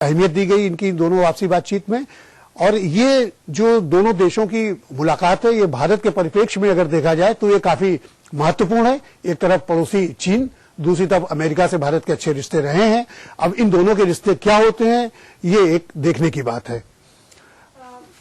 अहमियत दी गई इनकी दोनों आपसी बातचीत में। और ये जो दोनों देशों की मुलाकात है, ये भारत के परिप्रेक्ष्य में अगर देखा जाए तो ये काफी महत्वपूर्ण है। एक तरफ पड़ोसी चीन, दूसरी तरफ अमेरिका से भारत के अच्छे रिश्ते रहे हैं। अब इन दोनों के रिश्ते क्या होते हैं, ये एक देखने की बात है।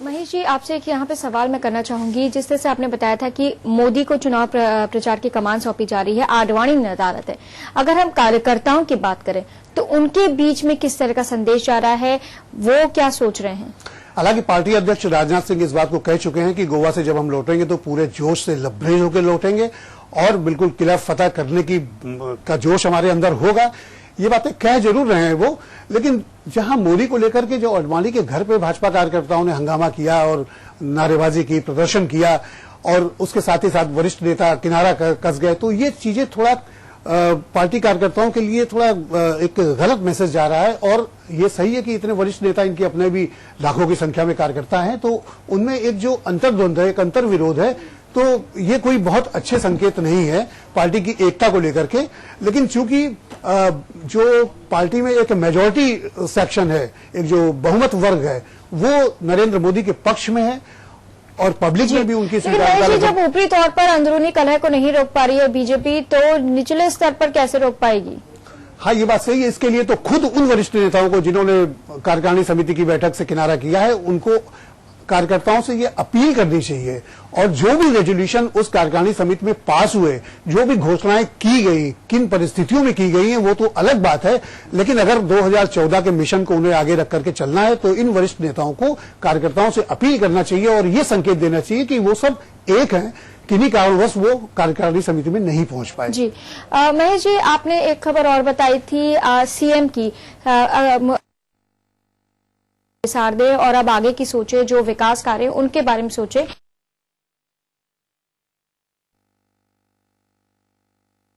महेश जी, आपसे एक यहाँ पे सवाल मैं करना चाहूंगी। जिस तरह से आपने बताया था कि मोदी को चुनाव प्रचार की कमान सौंपी जा रही है, आडवाणी नदारत है। अगर हम कार्यकर्ताओं की बात करें तो उनके बीच में किस तरह का संदेश जा रहा है, वो क्या सोच रहे हैं? हालांकि पार्टी अध्यक्ष राजनाथ सिंह इस बात को कह चुके हैं कि गोवा से जब हम लौटेंगे तो पूरे जोश से लबरेज होकर लौटेंगे और बिल्कुल किला फतह करने का जोश हमारे अंदर होगा। ये बातें कह जरूर रहे हैं वो, लेकिन जहां मोदी को लेकर के जो आडवाणी के घर पे भाजपा कार्यकर्ताओं ने हंगामा किया और नारेबाजी की, प्रदर्शन किया और उसके साथ ही साथ वरिष्ठ नेता किनारा कस गए, तो ये चीजें थोड़ा पार्टी कार्यकर्ताओं के लिए थोड़ा एक गलत मैसेज जा रहा है। और ये सही है कि इतने वरिष्ठ नेता, इनके अपने भी लाखों की संख्या में कार्यकर्ता हैं, तो उनमें एक जो अंतर्द्वंद है, एक अंतर्विरोध है, तो ये कोई बहुत अच्छे संकेत नहीं है पार्टी की एकता को लेकर के। लेकिन चूंकि जो पार्टी में एक मेजॉरिटी सेक्शन है, एक जो बहुमत वर्ग है, वो नरेंद्र मोदी के पक्ष में है और पब्लिक में भी उनकी स्वीकार्यता। जब ऊपरी तौर पर अंदरूनी कलह को नहीं रोक पा रही है बीजेपी, तो निचले स्तर पर कैसे रोक पाएगी? हाँ, ये बात सही है। इसके लिए तो खुद उन वरिष्ठ नेताओं को जिन्होंने कार्यकारिणी समिति की बैठक से किनारा किया है, उनको कार्यकर्ताओं से ये अपील करनी चाहिए और जो भी रेजोल्यूशन उस कार्यकारिणी समिति में पास हुए, जो भी घोषणाएं की गई, किन परिस्थितियों में की गई हैं, वो तो अलग बात है। लेकिन अगर 2014 के मिशन को उन्हें आगे रख करके चलना है तो इन वरिष्ठ नेताओं को कार्यकर्ताओं से अपील करना चाहिए और ये संकेत देना चाहिए कि वो सब एक हैं, किन्हीं कारणवश वो कार्यकारिणी समिति में नहीं पहुंच पाए। जी महेश जी, आपने एक खबर और बताई थी सीएम की, सार दे और अब आगे की सोचे, जो विकास कार्य उनके बारे में सोचे।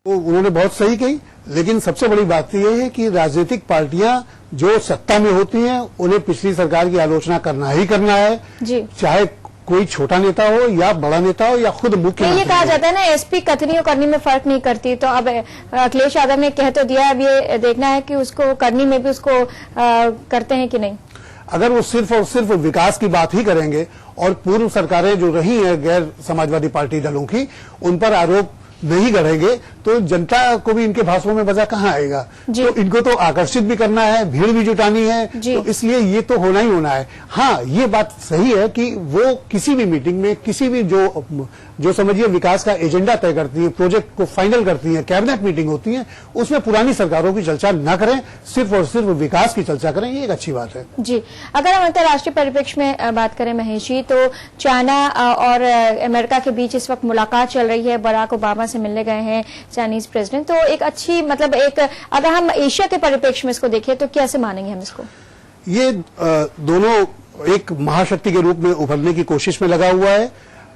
तो उन्होंने बहुत सही कही, लेकिन सबसे बड़ी बात यह है कि राजनीतिक पार्टियां जो सत्ता में होती हैं उन्हें पिछली सरकार की आलोचना करना ही करना है जी। चाहे कोई छोटा नेता हो या बड़ा नेता हो या खुद मुख्यमंत्री। ये कहा जाता है ना, एसपी कथनी और करनी में फर्क नहीं करती। तो अब अखिलेश यादव ने कह तो दिया, अब ये देखना है कि उसको करनी में भी उसको करते हैं कि नहीं। अगर वो सिर्फ और सिर्फ विकास की बात ही करेंगे और पूर्व सरकारें जो रही हैं गैर समाजवादी पार्टी दलों की, उन पर आरोप नहीं करेंगे तो जनता को भी इनके भाषणों में मजा कहाँ आएगा। तो इनको तो आकर्षित भी करना है, भीड़ भी जुटानी है, तो इसलिए ये तो होना ही होना है। हाँ, ये बात सही है कि वो किसी भी मीटिंग में, किसी भी जो समझिए विकास का एजेंडा तय करती है, प्रोजेक्ट को फाइनल करती है, कैबिनेट मीटिंग होती है, उसमें पुरानी सरकारों की चर्चा न करें, सिर्फ और सिर्फ विकास की चर्चा करें, ये एक अच्छी बात है। जी, अगर हम अंतर्राष्ट्रीय परिप्रेक्ष्य में बात करें महेश जी, तो चाइना और अमेरिका के बीच इस वक्त मुलाकात चल रही है। बराक ओबामा से मिलने गए हैं चाइनीज प्रेसिडेंट। तो एक अच्छी, मतलब एक, अगर हम एशिया के परिप्रेक्ष्य में इसको देखें तो कैसे मानेंगे हम इसको? ये दोनों एक महाशक्ति के रूप में उभरने की कोशिश में लगा हुआ है।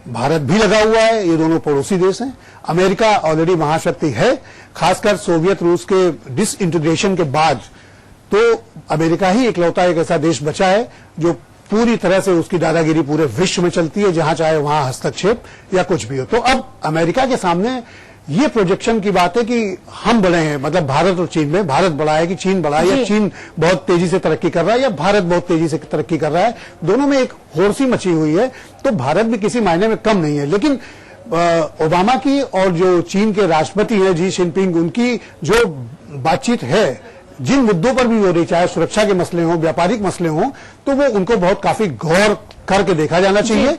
भारत भी लगा हुआ है। ये दोनों पड़ोसी देश हैं। अमेरिका ऑलरेडी महाशक्ति है, खासकर सोवियत रूस के डिसइंटीग्रेशन के बाद तो अमेरिका ही इकलौता एक ऐसा देश बचा है जो पूरी तरह से उसकी दादागिरी पूरे विश्व में चलती है, जहां चाहे वहां हस्तक्षेप या कुछ भी हो। तो अब अमेरिका के सामने ये प्रोजेक्शन की बात है कि हम बड़े हैं, मतलब भारत और चीन में, भारत बड़ा है कि चीन बड़ा है, या चीन बहुत तेजी से तरक्की कर रहा है या भारत बहुत तेजी से तरक्की कर रहा है, दोनों में एक होरसी मची हुई है। तो भारत भी किसी मायने में कम नहीं है। लेकिन ओबामा की और जो चीन के राष्ट्रपति हैं जी जिनपिंग, उनकी जो बातचीत है, जिन मुद्दों पर भी हो रही, चाहे सुरक्षा के मसले हों, व्यापारिक मसले हों, तो वो उनको बहुत काफी गौर करके देखा जाना चाहिए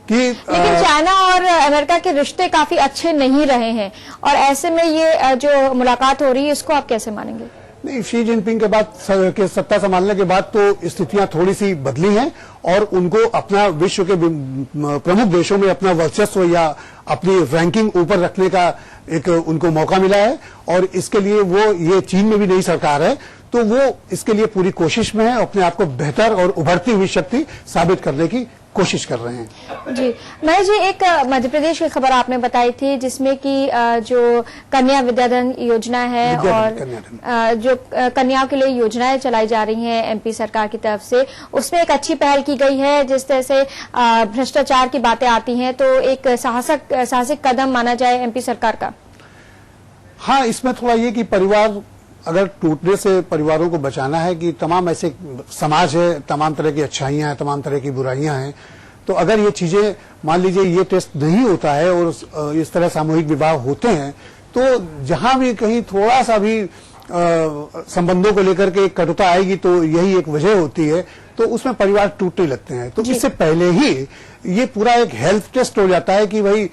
कि लेकिन चाइना और अमेरिका के रिश्ते काफी अच्छे नहीं रहे हैं और ऐसे में ये जो मुलाकात हो रही है, इसको आप कैसे मानेंगे? नहीं, शी जिनपिंग के बाद के सत्ता संभालने के बाद तो स्थितियां थोड़ी सी बदली हैं और उनको अपना विश्व के प्रमुख देशों में अपना वर्चस्व या अपनी रैंकिंग ऊपर रखने का एक उनको मौका मिला है और इसके लिए वो, ये चीन में भी नई सरकार है तो वो इसके लिए पूरी कोशिश में है, अपने आप को बेहतर और उभरती हुई शक्ति साबित करने की कोशिश कर रहे हैं। जी महेश जी, एक मध्य प्रदेश की खबर आपने बताई थी जिसमें कि जो कन्या विद्याधन योजना है और जो कन्याओं के लिए योजनाएं चलाई जा रही हैं एमपी सरकार की तरफ से, उसमें एक अच्छी पहल की गई है। जिस तरह से भ्रष्टाचार की बातें आती हैं तो एक साहसिक कदम माना जाए एमपी सरकार का। हाँ, इसमें थोड़ा ये कि परिवार अगर टूटने से परिवारों को बचाना है कि तमाम ऐसे समाज है, तमाम तरह की अच्छाइयां हैं, तमाम तरह की बुराइयां हैं, तो अगर ये चीजें मान लीजिए ये टेस्ट नहीं होता है और इस तरह सामूहिक विवाह होते हैं, तो जहां भी कहीं थोड़ा सा भी संबंधों को लेकर के कटुता आएगी तो यही एक वजह होती है, तो उसमें परिवार टूटने लगते हैं। तो इससे पहले ही ये पूरा एक हेल्थ टेस्ट हो जाता है कि भाई,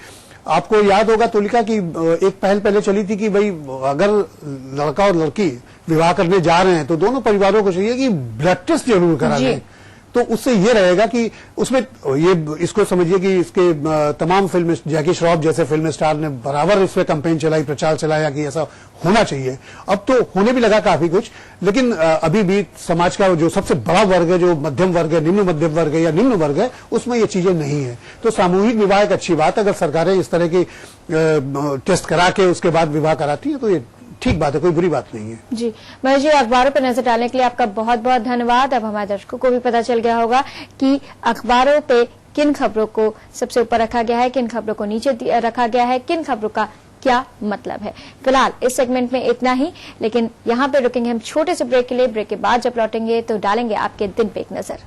आपको याद होगा तुलिका की एक पहल पहले चली थी कि भाई अगर लड़का और लड़की विवाह करने जा रहे हैं तो दोनों परिवारों को चाहिए कि ब्लड टेस्ट जरूर करा लें। तो उससे ये रहेगा कि उसमें ये इसको समझिए कि इसके तमाम फिल्म जैकी श्रॉफ जैसे फिल्म स्टार ने बराबर इस पे कैंपेन चलाई, प्रचार चलाया कि ऐसा होना चाहिए। अब तो होने भी लगा काफी कुछ, लेकिन अभी भी समाज का जो सबसे बड़ा वर्ग है, जो मध्यम वर्ग है, निम्न मध्यम वर्ग है या निम्न वर्ग है, उसमें ये चीजें नहीं है। तो सामूहिक विवाह एक अच्छी बात है। अगर सरकारें इस तरह की टेस्ट करा के उसके बाद विवाह कराती है तो ये ठीक बात है, कोई बुरी बात नहीं है। जी महेश जी, अखबारों पर नजर डालने के लिए आपका बहुत बहुत धन्यवाद। अब हमारे दर्शकों को भी पता चल गया होगा कि अखबारों पे किन खबरों को सबसे ऊपर रखा गया है, किन खबरों को नीचे रखा गया है, किन खबरों का क्या मतलब है। फिलहाल इस सेगमेंट में इतना ही, लेकिन यहाँ पे रुकेंगे हम छोटे से ब्रेक के लिए। ब्रेक के बाद जब लौटेंगे तो डालेंगे आपके दिन पे एक नजर।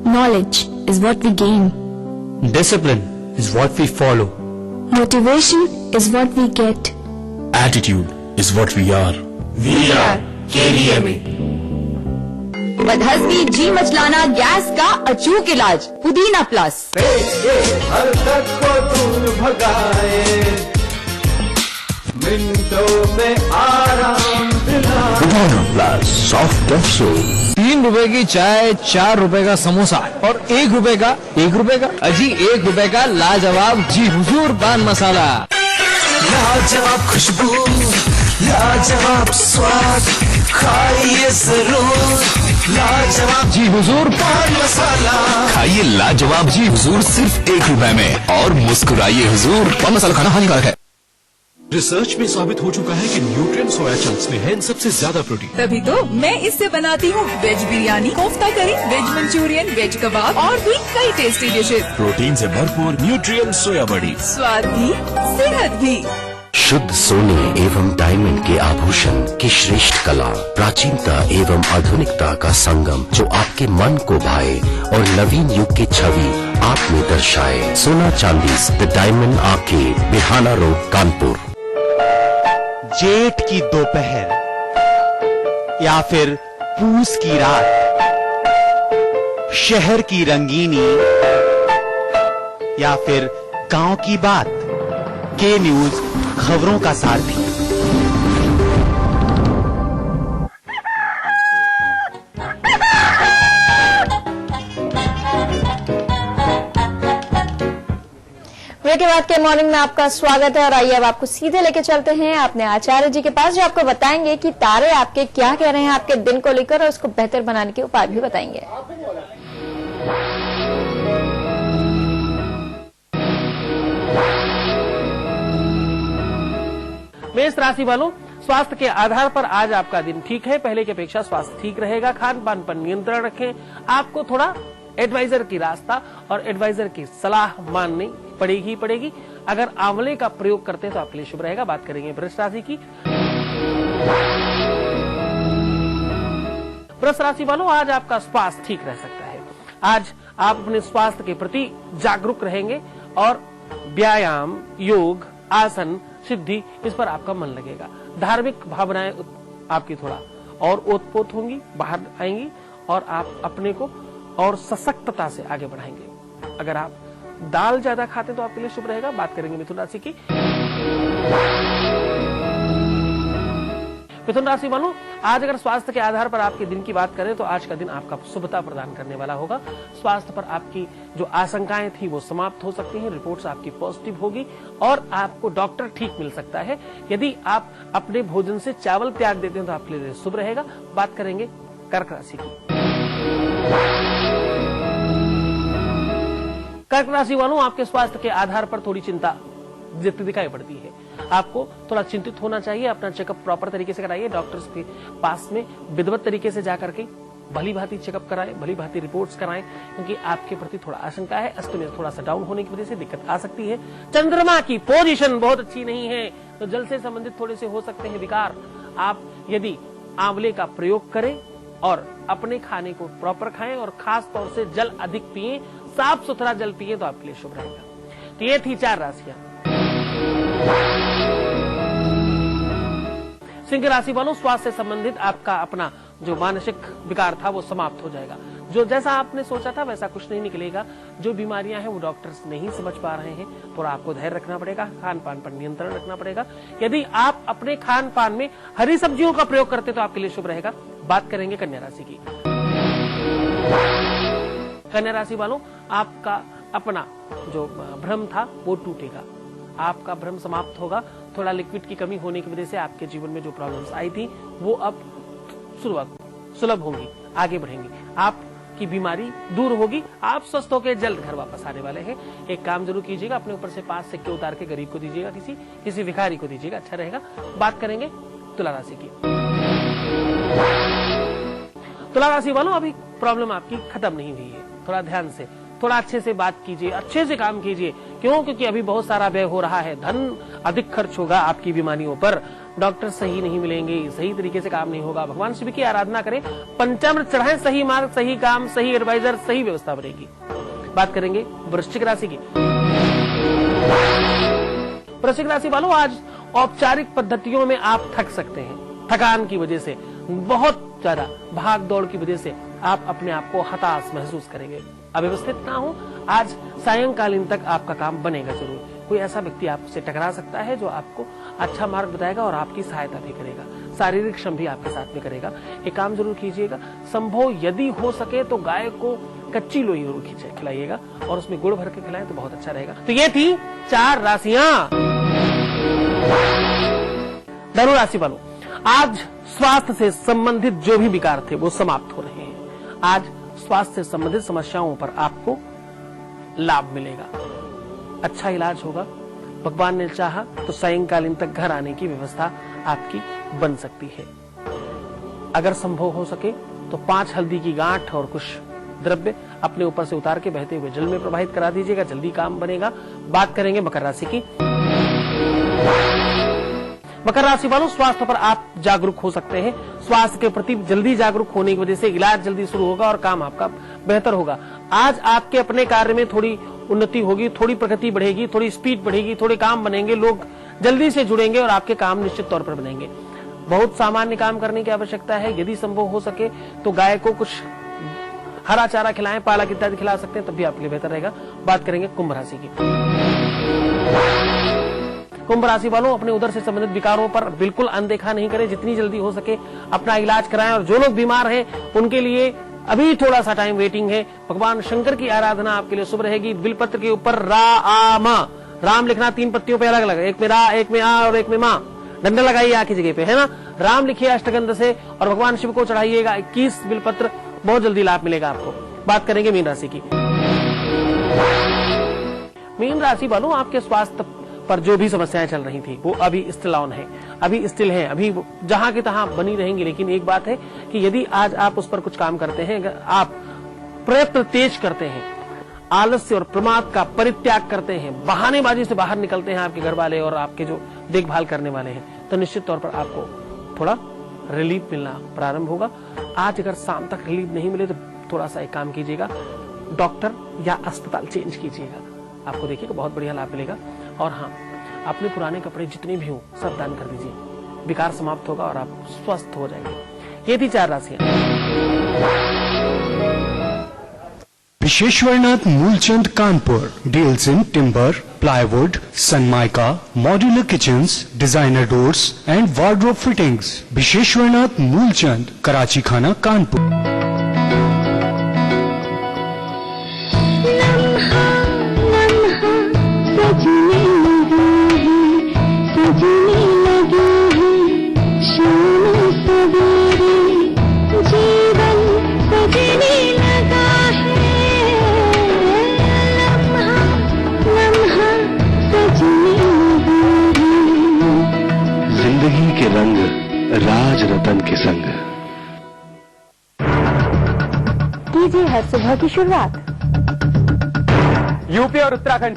Knowledge is what we gain. Discipline is what we follow. Motivation is what we get. Attitude is what we are. We are KDMA. बदहजमी, जी मचलाना, गैस का अचूक इलाज पुदीना प्लस। हर तक को दूर भगाए, मिनटों में आराम दिलाए। पुदीना प्लस सॉफ्ट कैप्सूल। 3 रुपए की चाय, 4 रुपए का समोसा और 1 रुपए का अजी 1 रुपए का लाजवाब जी हुजूर पान मसाला। लाजवाब खुशबू, लाजवाब स्वाद, खाइए जरूर लाजवाब जी हुजूर पान मसाला। खाइए लाजवाब जी हुजूर सिर्फ 1 रुपए में और मुस्कुराइए हुजूर। पान मसाला खाना हानिकारक है। रिसर्च में साबित हो चुका है कि न्यूट्रिएंट सोया चंक्स में है सबसे ज्यादा प्रोटीन। तभी तो मैं इससे बनाती हूँ वेज बिरयानी, कोफ्ता करी, वेज मंचूरियन, वेज कबाब और भी कई टेस्टी डिशेज। प्रोटीन से भरपूर न्यूट्रिएंट सोया बड़ी, स्वाद भी सेहत भी। शुद्ध सोने एवं डायमंड के आभूषण की श्रेष्ठ कला, प्राचीनता एवं आधुनिकता का संगम जो आपके मन को भाए और नवीन युग की छवि आप में दर्शाए। सोना चांदीज The Diamond Arcade, Bihana Road, Kanpur. जेठ की दोपहर या फिर पूस की रात, शहर की रंगीनी या फिर गांव की बात, के न्यूज खबरों का सारथी। ब्रेक के बाद के मॉर्निंग में आपका स्वागत है और आइए अब आपको सीधे लेके चलते हैं अपने आचार्य जी के पास, जो आपको बताएंगे कि तारे आपके क्या कह रहे हैं आपके दिन को लेकर और उसको बेहतर बनाने के उपाय भी बताएंगे। मेष राशि वालों, स्वास्थ्य के आधार पर आज आपका दिन ठीक है। पहले की अपेक्षा स्वास्थ्य ठीक रहेगा। खान पान पर नियंत्रण रखें। आपको थोड़ा एडवाइजर की रास्ता और एडवाइजर की सलाह माननी पड़ेगी। अगर आंवले का प्रयोग करते हैं तो आपके लिए शुभ रहेगा। बात करेंगे वृष राशि की। वृष राशि वालों, आज आपका स्वास्थ्य ठीक रह सकता है। आज आप अपने स्वास्थ्य के प्रति जागरूक रहेंगे और व्यायाम, योग, आसन, सिद्धि, इस पर आपका मन लगेगा। धार्मिक भावनाएं आपकी थोड़ा और ओतपोत होंगी, बाहर आएंगी और आप अपने को और सशक्तता से आगे बढ़ाएंगे। अगर आप दाल ज्यादा खाते तो आपके लिए शुभ रहेगा। बात करेंगे मिथुन राशि की। मिथुन राशि वालों, आज अगर स्वास्थ्य के आधार पर आपके दिन की बात करें तो आज का दिन आपका शुभता प्रदान करने वाला होगा। स्वास्थ्य पर आपकी जो आशंकाएं थी वो समाप्त हो सकती हैं। रिपोर्ट्स आपकी पॉजिटिव होगी और आपको डॉक्टर ठीक मिल सकता है। यदि आप अपने भोजन से चावल त्याग देते हैं तो आपके लिए शुभ रहेगा। बात करेंगे कर्क राशि की। कर्क राशि वालों, आपके स्वास्थ्य के आधार पर थोड़ी चिंता दिखाई पड़ती है। आपको थोड़ा चिंतित होना चाहिए। अपना चेकअप प्रॉपर तरीके से कराइए। डॉक्टर्स के पास में विधिवत तरीके से जाकर के भली भांति चेकअप कराएं, भली भांति रिपोर्ट्स कराएं, क्योंकि आपके प्रति थोड़ा आशंका है। अस्त में थोड़ा सा डाउन होने की वजह से दिक्कत आ सकती है। चंद्रमा की पोजीशन बहुत अच्छी नहीं है, तो जल से संबंधित थोड़े से हो सकते हैं विकार। आप यदि आंवले का प्रयोग करें और अपने खाने को प्रॉपर खाएं और खास तौर से जल अधिक पिएं, साफ सुथरा जल पिएं, तो आपके लिए शुभ रहेगा। तो ये थी 4 राशियां। सिंह राशि वालों, स्वास्थ्य से संबंधित आपका अपना जो मानसिक विकार था वो समाप्त हो जाएगा। जो जैसा आपने सोचा था वैसा कुछ नहीं निकलेगा। जो बीमारियां हैं वो डॉक्टर्स नहीं समझ पा रहे हैं, थोड़ा आपको धैर्य रखना पड़ेगा, खान पान पर नियंत्रण रखना पड़ेगा। यदि आप अपने खान पान में हरी सब्जियों का प्रयोग करते तो आपके लिए शुभ रहेगा। बात करेंगे कन्या राशि की। कन्या राशि वालों, आपका अपना जो भ्रम था वो टूटेगा, आपका भ्रम समाप्त होगा। थोड़ा लिक्विड की कमी होने की वजह से आपके जीवन में जो प्रॉब्लम्स आई थी वो अब सुलभ होंगी, आगे बढ़ेंगी, आपकी बीमारी दूर होगी, आप स्वस्थ होकर जल्द घर वापस आने वाले हैं। एक काम जरूर कीजिएगा, अपने ऊपर से 5 सिक्के उतार के गरीब को दीजिएगा, किसी भिखारी को दीजिएगा, अच्छा रहेगा। बात करेंगे तुला राशि की। तुला राशि वालों, अभी प्रॉब्लम आपकी खत्म नहीं हुई है, थोड़ा ध्यान से, थोड़ा अच्छे से बात कीजिए, अच्छे से काम कीजिए। क्यों? क्योंकि अभी बहुत सारा व्यय हो रहा है, धन अधिक खर्च होगा आपकी बीमारियों पर, डॉक्टर सही नहीं मिलेंगे, सही तरीके से काम नहीं होगा। भगवान शिव की आराधना करें, पंचामृत चढ़ाएं, सही मार्ग, सही काम, सही एडवाइजर, सही व्यवस्था बनेगी। बात करेंगे वृश्चिक राशि की। वृश्चिक राशि वालों, आज औपचारिक पद्धतियों में आप थक सकते हैं, थकान की वजह से, बहुत ज्यादा भाग दौड़ की वजह से आप अपने आप को हताश महसूस करेंगे, अव्यवस्थित ना हो। आज सायंकालीन तक आपका काम बनेगा जरूर। कोई ऐसा व्यक्ति आपसे टकरा सकता है जो आपको अच्छा मार्ग बताएगा और आपकी सहायता भी करेगा, शारीरिक श्रम भी आपके साथ में करेगा। एक काम जरूर कीजिएगा, संभव यदि हो सके तो गाय को कच्ची लोई जरूर खिलाइएगा और उसमें गुड़ भर के खिलाएं तो बहुत अच्छा रहेगा। तो ये थी 4 राशियां। धनु राशि वालों, आज स्वास्थ्य से संबंधित जो भी विकार थे वो समाप्त हो रहे हैं। आज स्वास्थ्य से संबंधित समस्याओं पर आपको लाभ मिलेगा, अच्छा इलाज होगा। भगवान ने चाहा तो सायंकालीन तक घर आने की व्यवस्था आपकी बन सकती है। अगर संभव हो सके तो 5 हल्दी की गांठ और कुछ द्रव्य अपने ऊपर से उतार के बहते हुए जल में प्रवाहित करा दीजिएगा, जल्दी काम बनेगा। बात करेंगे मकर राशि की। मकर राशि वालों, स्वास्थ्य पर आप जागरूक हो सकते हैं। स्वास्थ्य के प्रति जल्दी जागरूक होने की वजह से इलाज जल्दी शुरू होगा और काम आपका बेहतर होगा। आज आपके अपने कार्य में थोड़ी उन्नति होगी, थोड़ी प्रगति बढ़ेगी, थोड़ी स्पीड बढ़ेगी, थोड़े काम बनेंगे, लोग जल्दी से जुड़ेंगे और आपके काम निश्चित तौर पर बनेंगे। बहुत सामान्य काम करने की आवश्यकता है। यदि संभव हो सके तो गाय को कुछ हरा चारा खिलाएं, पालक इत्यादि खिला सकते हैं, तब भी आपके लिए बेहतर रहेगा। बात करेंगे कुंभ राशि की। कुंभ राशि वालों, अपने उदर से संबंधित विकारों पर बिल्कुल अनदेखा नहीं करें, जितनी जल्दी हो सके अपना इलाज कराएं। और जो लोग बीमार हैं उनके लिए अभी थोड़ा सा टाइम वेटिंग है। भगवान शंकर की आराधना आपके लिए शुभ रहेगी। बिलपत्र के ऊपर राम लिखना 3 पत्तियों पे अलग अलग, एक में रा, एक में आ और एक में माँ। डंडा लगाइए आ की जगह पे, है ना। राम लिखिए अष्टगंध से और भगवान शिव को चढ़ाइएगा 21 बिलपत्र, बहुत जल्दी लाभ मिलेगा आपको। बात करेंगे मीन राशि की। मीन राशि वालों, आपके स्वास्थ्य पर जो भी समस्याएं चल रही थी वो अभी स्टिल ऑन है, अभी स्टिल है, अभी जहां की तहां बनी रहेंगी। लेकिन एक बात है कि यदि आज आप उस पर कुछ काम करते हैं, अगर आप प्रयत्न तेज करते हैं, आलस्य और प्रमाद का परित्याग करते हैं, बहानेबाजी से बाहर निकलते हैं आपके घर वाले और आपके जो देखभाल करने वाले हैं, तो निश्चित तौर पर आपको थोड़ा रिलीफ मिलना प्रारंभ होगा। आज अगर शाम तक रिलीफ नहीं मिले तो थोड़ा सा एक काम कीजिएगा, डॉक्टर या अस्पताल चेंज कीजिएगा, आपको देखिएगा बहुत बढ़िया लाभ मिलेगा। और हाँ, अपने पुराने कपड़े जितने भी हो सब दान कर दीजिए, विकार समाप्त होगा और आप स्वस्थ हो जाएंगे। ये थी 4 राशियां। Vishweshwarnath Moolchand Kanpur deals in timber, plywood, Sunmica, modular kitchens, designer doors and wardrobe fittings. Vishweshwarnath Moolchand, Karachi Khana, Kanpur. जिंदगी के रंग राज रतन के संग। कीजिए हर सुबह की शुरुआत। यूपी और उत्तराखंड